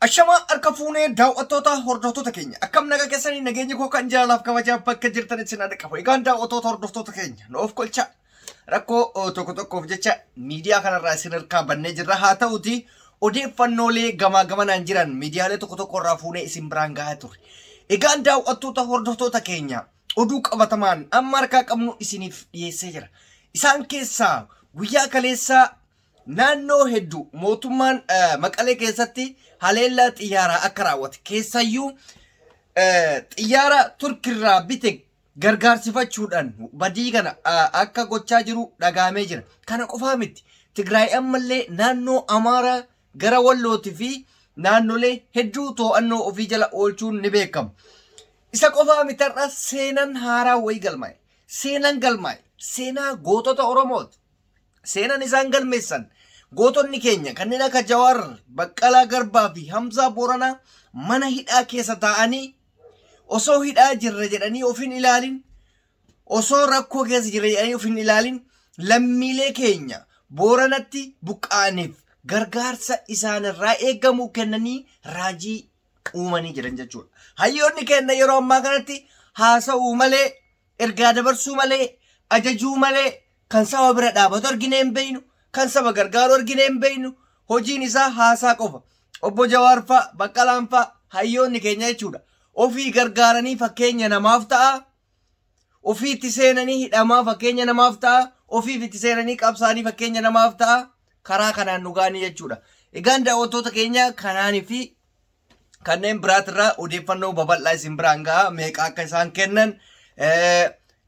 Ashama harka fuunee daawwattoota hordoftoota keenya akkam nagaa keessanii nageenya koo kan jaalaaf kabajaaf bakka jirtanitti sin adaqabu. Egaan daawwattoota hordoftoota keenya noof kolcha rakkoo tokko tokkoof jecha miidiyaa kanarraa isin harkaa bannee jirra. Haa ta'uti odeeffannoolee gamaa gamanaan jiran miidiyaalee tokko tokko irraa fuunee isin biraan gahaa turre. Egaan daawwattoota hordoftoota keenya oduu qabatamaan amma harkaa qabnu isiniif dhiyeessee jira. Isaan keessaa guyyaa kaleessaa naannoo hedduu mootummaan Maqalee keessatti haleellaa xiyyaaraa akka raawwate keessayyuu xiyyaara Turkiirraa bite gargaarsifachuudhaan badii kana akka gochaa jiru dhagaamee jira. Kana qofaa miti Tigraay ammallee naannoo Amaaraa gara Wallootii fi naannolee hedduu to'annoo ofii jala oolchuun ni beekamu. Isa qofaa miti har'a seenaan haaraa wayii galmaa'e. Seenaan galmaa'e seenaa gootota Oromooti. Seenaan isaan galmeessan gootonni keenya kanneen akka Jawaar, Baqqalaa Garbaa fi Hamzaa Booranaa mana hidhaa keessa taa'anii osoo hidhaa jirra jedhanii ofin ilaalin, osoo rakkoo keessa jirra jedhanii ofin ilaalin lammiilee keenya Booranatti buqqa'aniif gargaarsa isaanirraa eegamu kennanii raajii uumanii jiran jechuudha. Hayyoonni keenya yeroo ammaa kanatti haasa'uu malee, ergaa dabarsuu malee, ajajuu malee kan saba bira dhaabatu argine hin beeynu, kan saba gargaaru argine hin beeynu, hojiin isaa haasaa qofa. Obbo Jawaar fa'a, Baqqalaan fa'a hayyoonni keenya jechuudha. Ofii gargaaranii fakkeenya namaaf ta'a. Ofiitti seenanii hidhamaa fakkeenya namaaf ta'a. Ofiif itti seenanii qabsaanii fakkeenya namaaf ta'a. Karaa kanaan dhugaanii jechuudha. Egaan daawwattoota keenya kanaanii fi kanneen biraatirraa odeeffannoo babal'aa isin biraan gahaa meeqa akka isaan kennan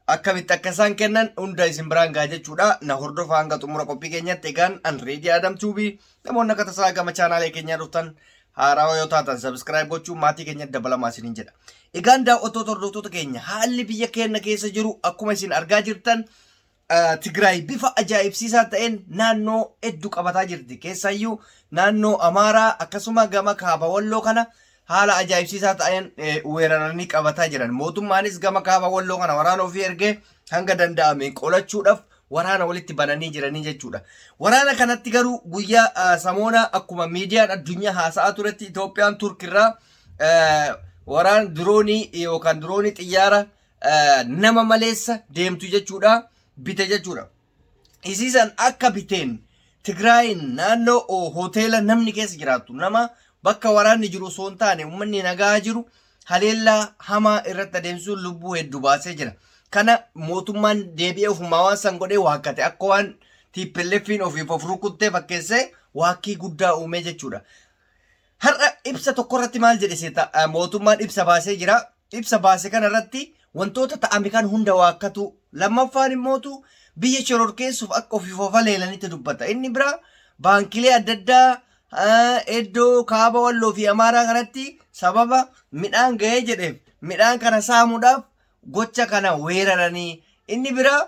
akkamitti akka isaan kennan hunda isin biraan gahaa jechuudha. Na hordofaa hanga xumura qophii keenyatti. Egaan an Reedii Adam Tuubii namoonni akka tasaa gama chaanaalee keenyaa dhuftan haarawaa yoo taatan sabskiraayib gochuun maatii keenyatti dabalamaa isiniin jedha. Egaan daawwattoota hordoftoota keenya haalli biyya keenya keessa jiru akkuma isin argaa jirtan Tigraay bifa ajaa'ibsiisaa ta'een naannoo hedduu qabataa jirti. Keessayyuu naannoo Amaaraa akkasuma gama kaaba Walloo kana haala ajaa'ibsiisaa ta'een weeraranii qabataa jiran. Mootummaanis gama kaaba Walloo kana waraana ofii ergee hanga danda'ame qolachuudhaaf waraana walitti bananii jiranii jechuudha. Waraana kanatti garuu guyyaa samoona akkuma miidiyaan addunyaa haasa'aa turetti Itoophiyaan Turkiirraa waraana diroonii yookaan diroonii xiyyaara nama maleessa deemtu jechuudha. Bite jechuudha. Isiisan akka biteen Tigraayin naannoo hoteela namni keessa jiraatu nama bakka waraanni jiru osoo hin taane uummanni nagaa jiru haleellaa hamaa irratti adeemsisuun lubbuu hedduu baasee jira. Kana mootummaan deebi'ee ofumaa waan san godhee waakkate akka waan TPLF'n ofiif of rukuttee fakkeessee waakkii guddaa uumee jechuudha. Har'a ibsa tokko irratti maal jedhe seeta mootummaan ibsa baasee jira. Ibsa baase kana irratti wantoota ta'ame kan hunda waakkatu. Lammaffaan immootu biyya shororkeessuuf akka ofiif of leelanitti dubbata. Inni biraa baankilee adda addaa iddoo kaaba Walloo fi Amaaraa kanatti sababa midhaan ga'ee jedheef midhaan kana saamuudhaaf gocha kana weeraranii. Inni biraa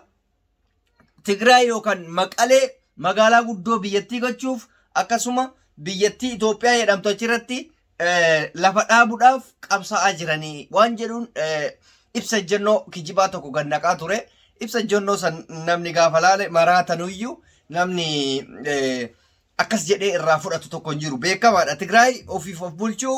Tigraay yookaan Maqalee magaalaa guddoo biyyattii gochuuf akkasuma biyyattii Itoophiyaa jedhamtu achirratti lafa dhaabuudhaaf qabsaa'aa jiranii waan jedhuun ibsa ejjennoo kijibaa tokko gannaqaa ture. Ibsa ejjennoo san namni gaafa laale maraatanuyyuu namni akkas jedhee irraa fudhatu tokko hin jiru. Beekamaadha. Tigraay ofiif of bulchuu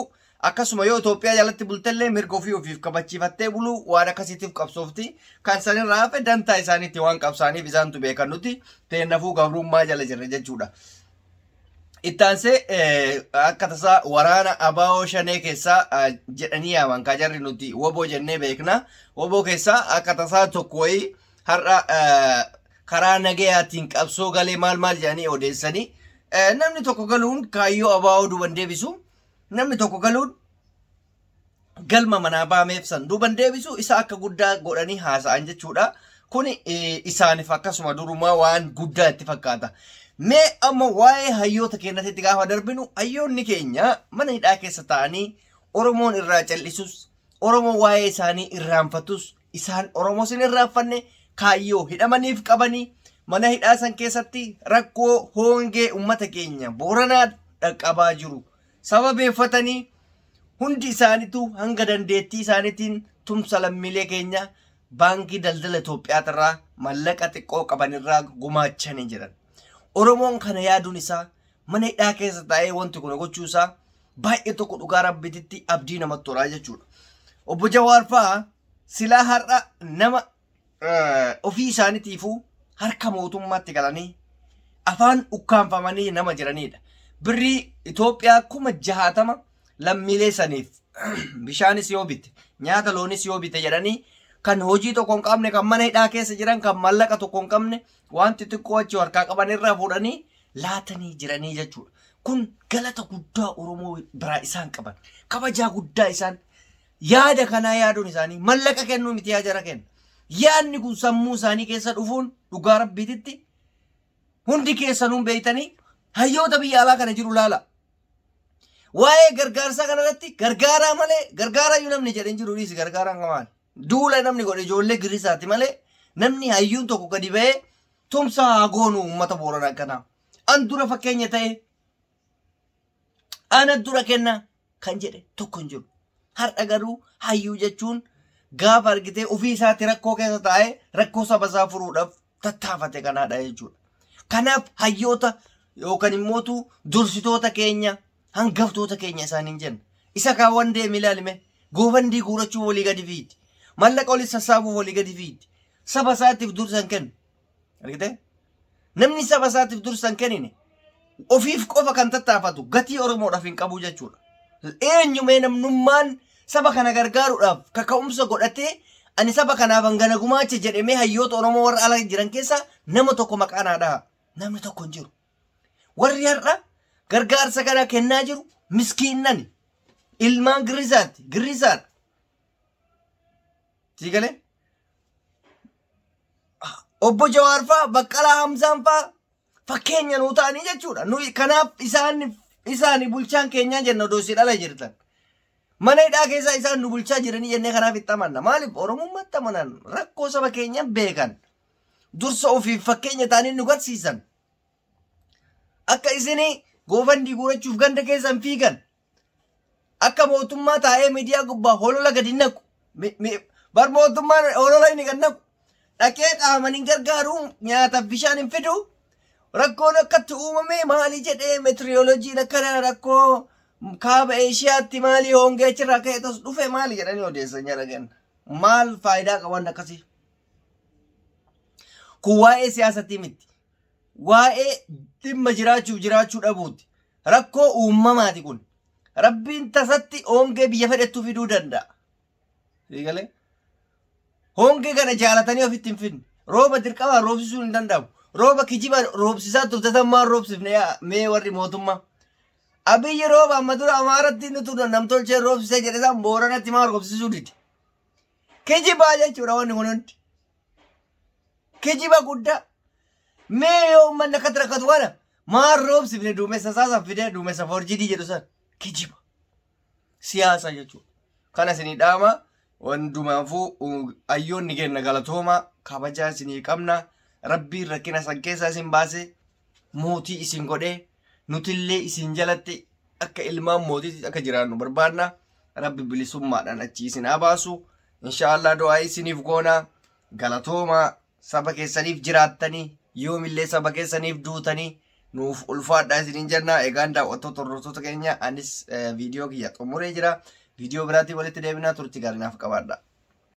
akkasuma yoo Itoophiyaa jalatti bultellee mirga ofiif kabachiifattee buluu waan akkasiitiif qabsoofti. Kan sanirraa hafe dantaa isaaniitti waan qabsaaniif isaantu beekan nuti teennafuu gabrummaa jala jirre jechuudha. Ittaansee akka tasaa waraana Abaawoo Shanee keessaa jedhanii yaaman kaa jarri nuti woboo jennee beekna. Woboo keessaa akka tasaa tokko wayii har'a karaa nagayaatiin qabsoo galee maal jedhanii odeessanii namni tokko galuun kaayyoo Abaawoo duuban deebisu, namni tokko galuun galma manaa baameef san duuban deebisu isa akka guddaa godhanii haasa'an jechuudha. Kun isaaniif akkasuma durumaa waan guddaa itti fakkaata. Mee amma waa'ee hayyoota keenyatti gaafa darbinu hayyoonni keenya mana hidhaa keessa ta'anii Oromoon irraa cal'isus, Oromoo waa'ee isaanii irraanfatus, isaan Oromoo sin irraanfanne kaayyoo hidhamaniif qabanii mana hidhaa san keessatti rakkoo hoongee uummata keenya Booranaa dhaqqabaa jiru sababeeffatanii hundi isaaniitu hanga dandeettii isaaniitiin tumsa lammiilee keenya baankii daldala Itoophiyaatirraa mallaqa xiqqoo qabanirraa gumaachanii jiran. Oromoon kana yaaduun isaa mana hidhaa keessa taa'ee wanti kun gochuu isaa baay'ee tokko dhugaa rabbititti abdii namatti tolaa jechuudha. Obbo Jawaar fa'aa silaa har'a nama ofii isaaniitiifuu harka mootummaatti galanii afaan ukkaanfamanii nama jiranidha. Birrii Itoophiyaa 60,000 lammiilee saniif bishaanis yoo bitte nyaata loonis yoo bitte jedhanii kan hojii tokko hin qabne kan mana hidhaa keessa jiran kan mallaqa tokko hin qabne wanti xiqqoo achi harkaa qaban irraa fuudhanii laatanii jiranii jechuudha. Kun galata guddaa Oromoo biraa isaan qaban, kabajaa guddaa isaan yaada kanaa yaaduun isaanii mallaqa kennuu miti yaa jara kenna. Yaadni kun sammuu isaanii keessa dhufuun dhugaa rabbititti hundi keessanuun beeytanii hayyoota biyya alaa kana jiru laala. Waa'ee gargaarsa kanarratti gargaaraa malee gargaarayyuu namni jedhan jiru dhiisi gargaaraan qabaani. Duula namni godhe ijoollee girisaati malee namni hayyuun tokko gadi ba'ee tumsa haa goonu uummata Booranaa akkanaa. An dura fakkeenya ta'e ana dura kenna kan jedhe tokko hin jiru. Har'a garuu hayyuu jechuun gaafa argitee ofii isaatti rakkoo keessa taa'ee rakkoo saba isaa furuudhaaf tattaafate kanaadha jechuudha. Kanaaf hayyoota yookaan immootu dursitoota keenya hangaftoota keenya isaaniin jenna. Isa kaawwan deemi ilaalime goofandii guurachuu walii gadi fiiti. Mallaqa waliin sassaabuuf walii gadi fiiti. Saba isaatiif dursan kennu. Argitee? Namni saba isaatiif dursan kennine ofiif qofa kan tattaafatu gatii Oromoodhaaf hin qabu jechuudha. Eenyumee namnummaan saba kana gargaaruudhaaf kaka'umsa godhatee ani saba kanaaf hangana gumaacha jedhamee hayyoota Oromoo warra ala jiran keessaa nama tokko maqaan haadhaa. Namni tokko hin jiru. Warri har'a gargaarsa kana kennaa jiru miskiinnani. Ilmaan girisaati. Girisaadha. Sigalee? Obbo Jawaar fa'aa Baqqalaa Hamzaan fa'aa fakkeenya nuu ta'anii jechuudha. Nuyi kanaaf isaani bulchaan keenyaa jenna odoo si dhala jirtan. Mana hidhaa keessaa isaan nu bulchaa jiranii jennee kanaaf itti amanna. Maaliif Oromummaatti amanan rakkoo saba keenya beekan. Dursa ofiif fakkeenya ta'anii nu garsiisan. Akka isinii goofandii guurachuuf ganda keessan fiigan. Akka mootummaa taa'ee miidiyaa gubbaa holola gadi naqu. Bar mootummaan holola inni gadi naqu. Dhaqee qaamanii gargaaruu nyaataaf bishaan hin fidu. Rakkoon akkatti uumame maali jedhee meetiriyooloojiin akkana rakkoo kaaba Eeshiyaatti maali hongee achirraa ka'e tos dhufe maali jedhanii odeessan jedhan. Maal faayidaa qaban akkasii? Kun waa'ee siyaasatii miti. Waa'ee dhimma jiraachuu dhabuuti. Rakkoo uumamaati kun. Rabbiin tasatti hongee biyya fedhettuu fiduu danda'a. Sigalee? Hongee kana jaalatanii ofitti hin fidne. Rooba dirqamaan roobsisuu hin danda'amu. Rooba kijiba roobsisaa turtatan maal roobsifne mee warri mootummaa. Abiyyi rooba amma dura Amaaratti nutu namtolchee roobsisee jedhe isaan Booranatti maal roobsisuu dide. Kijibaa jechuudha wanni kun hundi. Kijiba guddaa. Mee yoo uummanni akkatti rakkatu kana maal roobsifne duumessa saasan fidee duumessa forjidii jedhu san kijiba. Siyaasa jechuudha. Kana isinii dhaama wandumaafuu hayyoonni kenna galatooma kabajaa isinii qabna. Rabbiin rakkina san keessaa isin baase mootii isin godhee nutillee isin jalatti akka ilmaan mootiitti akka jiraannu barbaadna. Rabbi bilisummaadhaan achi isin haa baasu. Inshaallah du'aa isiniif goona. Galatooma saba keessaniif jiraattanii yoomillee saba keessaniif duutanii nuuf ulfaadhaa isiniin jenna. Egaan daawwattoota hordoftoota keenya anis viidiyoo kiyya xumuree jira. Viidiyoo biraatiin walitti deebinaa turtii gaarii naaf qabaadha.